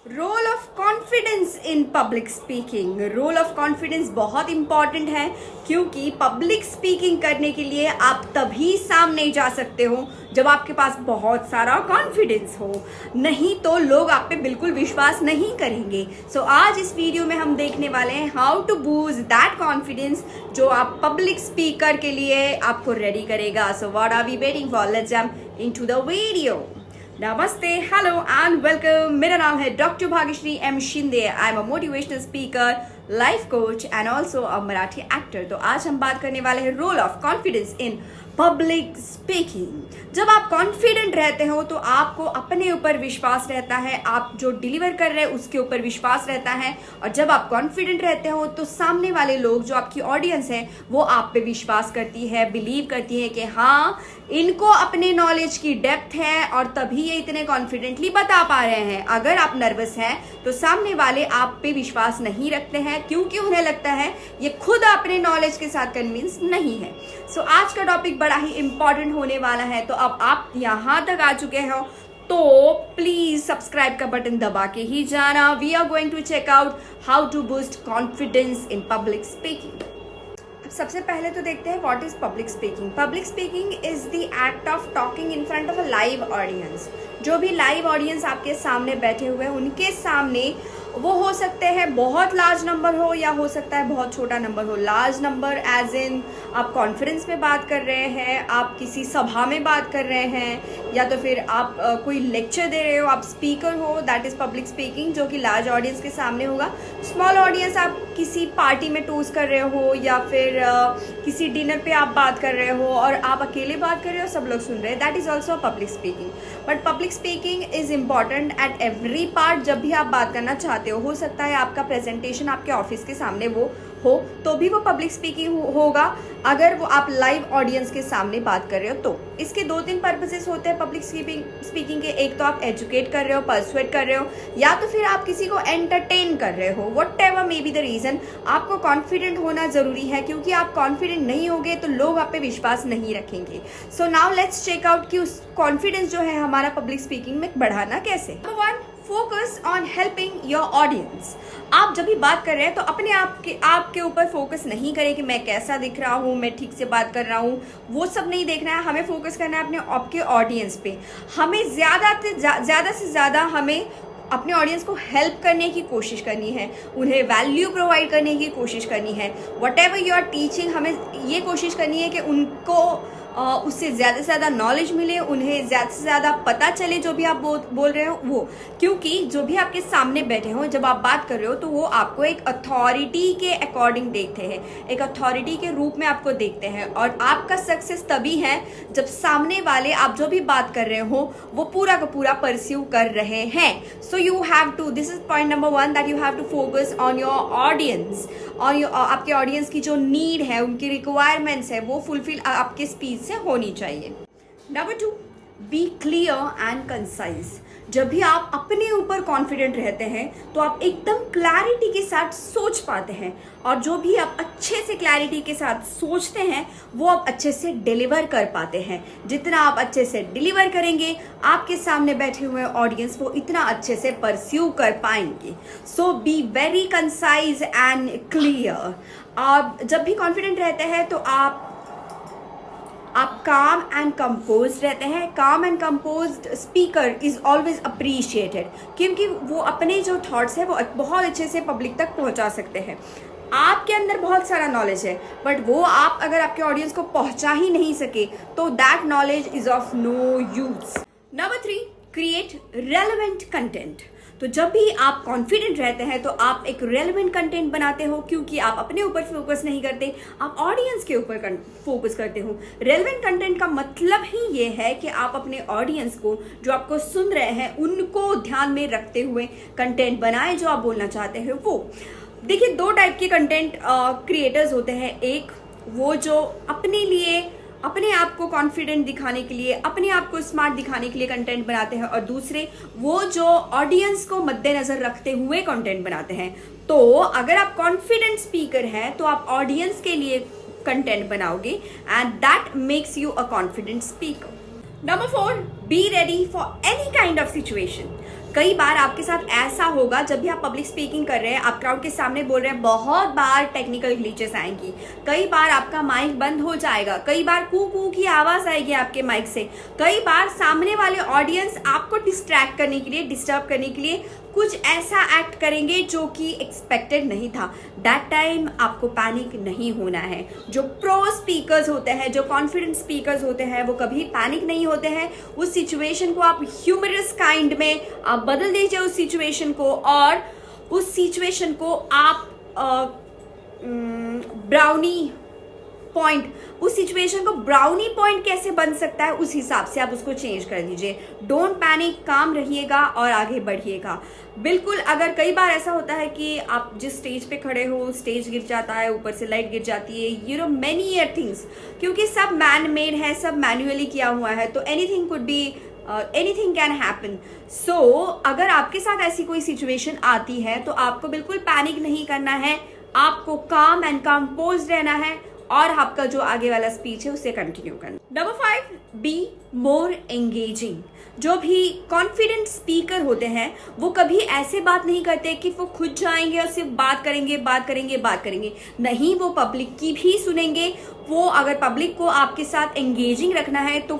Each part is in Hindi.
Role of confidence in public speaking. Role of confidence बहुत इंपॉर्टेंट है क्योंकि पब्लिक स्पीकिंग करने के लिए आप तभी सामने जा सकते हो जब आपके पास बहुत सारा कॉन्फिडेंस हो, नहीं तो लोग आप पे बिल्कुल विश्वास नहीं करेंगे। सो आज इस वीडियो में हम देखने वाले हैं how to boost that confidence जो आप पब्लिक स्पीकर के लिए आपको रेडी करेगा। So what are we waiting for, let's jump into the video. नमस्ते, हेलो एंड वेलकम। मेरा नाम है doctor Bhagyashree M Shinde. I am a motivational speaker, life coach and also a Marathi actor. तो आज हम बात करने वाले हैं role of confidence in public speaking. जब आप कॉन्फिडेंट रहते हो तो आपको अपने ऊपर विश्वास रहता है, आप जो डिलीवर कर रहे हैं उसके ऊपर विश्वास रहता है। और जब आप कॉन्फिडेंट रहते हो तो सामने वाले लोग, जो आपकी ऑडियंस है, वो आप पे विश्वास करती है, बिलीव करती है कि हाँ, इनको अपने नॉलेज की डेप्थ है और तभी ये इतने कॉन्फिडेंटली बता पा रहे हैं। अगर आप नर्वस हैं तो सामने वाले आप पे विश्वास नहीं रखते हैं क्योंकि उन्हें लगता है ये खुद अपने नॉलेज के साथ कन्विंस नहीं है। सो आज का टॉपिक बड़ा ही इंपॉर्टेंट होने वाला है। तो अब आप यहाँ तक आ चुके हो तो प्लीज सब्सक्राइब का बटन दबा के ही जाना। We are going to check out how to boost confidence in public speaking. सबसे पहले तो देखते हैं what is public speaking. Public speaking is the act of talking in front of a live audience. जो भी लाइव ऑडियंस आपके सामने बैठे हुए हैं उनके सामने, वो हो सकते हैं बहुत लार्ज नंबर हो या हो सकता है बहुत छोटा नंबर हो। लार्ज नंबर एज इन आप कॉन्फ्रेंस में बात कर रहे हैं, आप किसी सभा में बात कर रहे हैं, या तो फिर आप कोई लेक्चर दे रहे हो, आप स्पीकर हो, दैट इज पब्लिक स्पीकिंग जो कि लार्ज ऑडियंस के सामने होगा। स्मॉल ऑडियंस, आप किसी पार्टी में टूस कर रहे हो या फिर किसी डिनर पे आप बात कर रहे हो और आप अकेले बात कर रहे हो, सब लोग सुन रहे हैं, that is also public speaking. But public speaking is important at every part. जब भी आप बात करना चाहते हो सकता है आपका प्रेजेंटेशन आपके ऑफिस के सामने वो हो तो भी वो पब्लिक स्पीकिंग होगा। अगर वो आप लाइव ऑडियंस के सामने बात कर रहे हो तो इसके दो तीन पर्पसेस होते हैं पब्लिक स्पीकिंग के। एक तो आप एजुकेट कर रहे हो, पर्सुएट कर रहे हो, या तो फिर आप किसी को एंटरटेन कर रहे हो। Whatever may be the reason, आपको कॉन्फिडेंट होना जरूरी है क्योंकि आप कॉन्फिडेंट नहीं होगे तो लोग आप पे विश्वास नहीं रखेंगे। So now let's check out कि उस कॉन्फिडेंस जो है हमारा पब्लिक स्पीकिंग में बढ़ाना कैसे। Number 1, focus on helping your audience. आप जब भी बात कर रहे हैं तो अपने आपके ऊपर फोकस नहीं करें कि मैं कैसा दिख रहा हूँ, मैं ठीक से बात कर रहा हूँ, वो सब नहीं देखना है। हमें फोकस करना है अपने आपके ऑडियंस पे। हमें ज़्यादा से ज़्यादा हमें अपने ऑडियंस को हेल्प करने की कोशिश करनी है, उन्हें वैल्यू प्रोवाइड करने की कोशिश करनी है। Whatever you are teaching, हमें ये कोशिश करनी है कि उनको उससे ज़्यादा से ज़्यादा नॉलेज मिले, उन्हें ज़्यादा से ज़्यादा पता चले जो भी आप बोल रहे हो वो। क्योंकि जो भी आपके सामने बैठे हो, जब आप बात कर रहे हो तो वो आपको एक अथॉरिटी के अकॉर्डिंग देखते हैं, एक अथॉरिटी के रूप में आपको देखते हैं। और आपका सक्सेस तभी है जब सामने वाले आप जो भी बात कर रहे हो वो पूरा का पूरा परस्यू कर रहे हैं। So you have to, this is point number 1, that you have to focus on your audience. और आपके ऑडियंस की जो नीड है, उनकी रिक्वायरमेंट्स है, वो फुलफिल आपके स्पीच से होनी चाहिए। Number 2, be clear and concise. जब भी आप अपने ऊपर कॉन्फिडेंट रहते हैं तो आप एकदम क्लैरिटी के साथ सोच पाते हैं, और जो भी आप अच्छे से क्लैरिटी के साथ सोचते हैं वो आप अच्छे से डिलीवर कर पाते हैं। जितना आप अच्छे से डिलीवर करेंगे, आपके सामने बैठे हुए ऑडियंस वो इतना अच्छे से परस्यू कर पाएंगे। So be very concise and clear. आप जब भी कॉन्फिडेंट रहते हैं तो आप काम एंड कंपोज रहते हैं। काम and composed speaker is always appreciated क्योंकि वो अपने जो थॉट्स है वो बहुत अच्छे से पब्लिक तक पहुंचा सकते हैं। आपके अंदर बहुत सारा नॉलेज है बट वो आप अगर आपके ऑडियंस को पहुंचा ही नहीं सके तो that knowledge is of no use. Number 3, create relevant content. तो जब भी आप कॉन्फिडेंट रहते हैं तो आप एक रेलेवेंट कंटेंट बनाते हो क्योंकि आप अपने ऊपर फोकस नहीं करते, आप ऑडियंस के ऊपर फोकस करते हो। रेलेवेंट कंटेंट का मतलब ही ये है कि आप अपने ऑडियंस को, जो आपको सुन रहे हैं, उनको ध्यान में रखते हुए कंटेंट बनाए जो आप बोलना चाहते हैं वो। देखिए, 2 टाइप के कंटेंट क्रिएटर्स होते हैं। एक वो जो अपने लिए, अपने आप को कॉन्फिडेंट दिखाने के लिए, अपने आप को स्मार्ट दिखाने के लिए कंटेंट बनाते हैं, और दूसरे वो जो ऑडियंस को मद्देनजर रखते हुए कंटेंट बनाते हैं। तो अगर आप कॉन्फिडेंट स्पीकर हैं तो आप ऑडियंस के लिए कंटेंट बनाओगे and that makes you a confident speaker. Number 4, be ready for any kind of situation. कई बार आपके साथ ऐसा होगा जब भी आप पब्लिक स्पीकिंग कर रहे हैं, आप क्राउड के सामने बोल रहे हैं, बहुत बार टेक्निकल ग्लिचेस आएंगी, कई बार आपका माइक बंद हो जाएगा, कई बार कू कू की आवाज आएगी आपके माइक से, कई बार सामने वाले ऑडियंस आपको डिस्ट्रैक्ट करने के लिए, डिस्टर्ब करने के लिए कुछ ऐसा एक्ट करेंगे जो कि एक्सपेक्टेड नहीं था। दैट टाइम आपको पैनिक नहीं होना है। जो प्रो स्पीकर्स होते हैं, जो कॉन्फिडेंट स्पीकर्स होते हैं, वो कभी पैनिक नहीं होते हैं। उस सिचुएशन को आप ह्यूमरस काइंड में आप बदल दीजिए उस सिचुएशन को, और उस सिचुएशन को आप ब्राउनी पॉइंट, उस सिचुएशन को ब्राउनी पॉइंट कैसे बन सकता है उस हिसाब से आप उसको चेंज कर दीजिए। डोंट पैनिक, काम रहिएगा और आगे बढ़िएगा। बिल्कुल, अगर कई बार ऐसा होता है कि आप जिस स्टेज पे खड़े हो स्टेज गिर जाता है, ऊपर से लाइट गिर जाती है, यू नो मेनी थिंग्स, क्योंकि सब मैन मेड है, सब मैन्युअली किया हुआ है, तो anything could be, anything can happen. So अगर आपके साथ ऐसी कोई सिचुएशन आती है तो आपको बिल्कुल पैनिक नहीं करना है, आपको काम एंड कंपोज रहना है और आपका जो आगे वाला स्पीच है उसे कंटिन्यू करना। Number 5, be more engaging. जो भी कॉन्फिडेंट स्पीकर होते हैं वो कभी ऐसे बात नहीं करते कि वो खुद जाएंगे और सिर्फ बात करेंगे। नहीं, वो पब्लिक की भी सुनेंगे। वो अगर पब्लिक को आपके साथ एंगेजिंग रखना है तो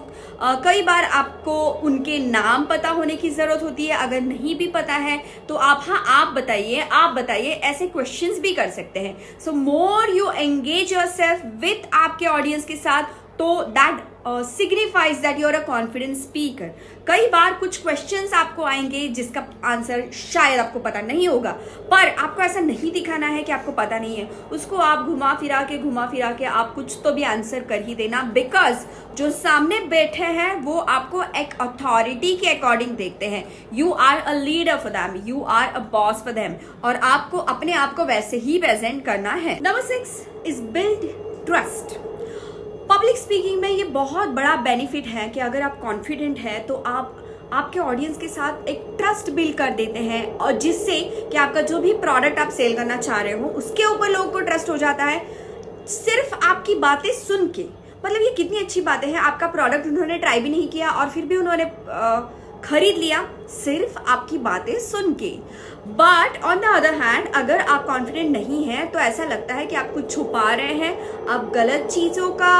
कई बार आपको उनके नाम पता होने की जरूरत होती है। अगर नहीं भी पता है तो आप बताइए ऐसे क्वेश्चंस भी कर सकते हैं। So more you engage yourself with आपके ऑडियंस के साथ, तो that signifies that you are a confident speaker. कई बार कुछ क्वेश्चंस आपको आएंगे जिसका आंसर शायद आपको पता नहीं होगा, पर आपको ऐसा नहीं दिखाना है कि आपको पता नहीं है। उसको आप घुमा फिरा के आप कुछ तो भी आंसर कर ही देना, बिकॉज जो सामने बैठे हैं वो आपको एक अथॉरिटी के अकॉर्डिंग देखते हैं। You are a leader for them, you are a boss for them, और आपको अपने आप को वैसे ही प्रेजेंट करना है। Number 6 is build trust. Public speaking में ये बहुत बड़ा बेनिफिट है कि अगर आप कॉन्फिडेंट हैं तो आप आपके ऑडियंस के साथ एक ट्रस्ट बिल्ड कर देते हैं, और जिससे कि आपका जो भी प्रोडक्ट आप सेल करना चाह रहे हो उसके ऊपर लोगों को ट्रस्ट हो जाता है सिर्फ आपकी बातें सुन के। मतलब ये कितनी अच्छी बातें हैं, आपका प्रोडक्ट उन्होंने ट्राई भी नहीं किया और फिर भी उन्होंने खरीद लिया सिर्फ आपकी बातें सुन के। But on the other hand, अगर आप कॉन्फिडेंट नहीं हैं तो ऐसा लगता है कि आप कुछ छुपा रहे हैं, आप गलत चीज़ों का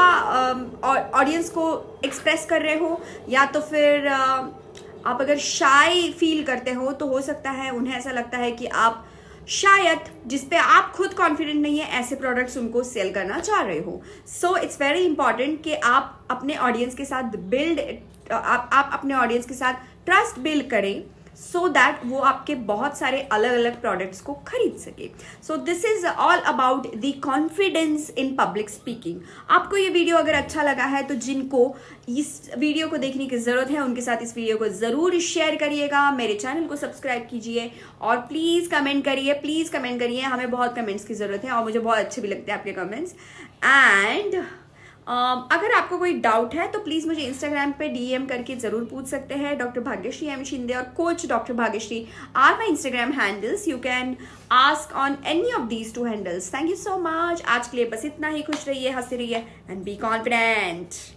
ऑडियंस को एक्सप्रेस कर रहे हो, या तो फिर आप अगर शाय फील करते हो तो हो सकता है उन्हें ऐसा लगता है कि आप शायद जिस पे आप खुद कॉन्फिडेंट नहीं है ऐसे प्रोडक्ट्स उनको सेल करना चाह रहे हो। सो इट्स वेरी इंपॉर्टेंट कि आप अपने ऑडियंस के साथ आप अपने ऑडियंस के साथ ट्रस्ट बिल्ड करें, सो दैट वो आपके बहुत सारे अलग अलग प्रोडक्ट्स को खरीद सके। So this is all about the confidence in public speaking. आपको ये वीडियो अगर अच्छा लगा है तो जिनको इस वीडियो को देखने की जरूरत है उनके साथ इस वीडियो को जरूर शेयर करिएगा, मेरे चैनल को सब्सक्राइब कीजिए और प्लीज कमेंट करिए। हमें बहुत कमेंट्स की जरूरत है और मुझे बहुत अच्छे भी लगते हैं आपके कमेंट्स। एंड अगर आपको कोई डाउट है तो प्लीज़ मुझे इंस्टाग्राम पे DM करके ज़रूर पूछ सकते हैं। डॉक्टर भाग्यश्री M शिंदे और coach doctor Bhagyashree are my Instagram handles. You can ask on any of these 2 handles. Thank you so much. आज के लिए बस इतना ही। खुश रहिए, हंसते रहिए एंड बी कॉन्फिडेंट।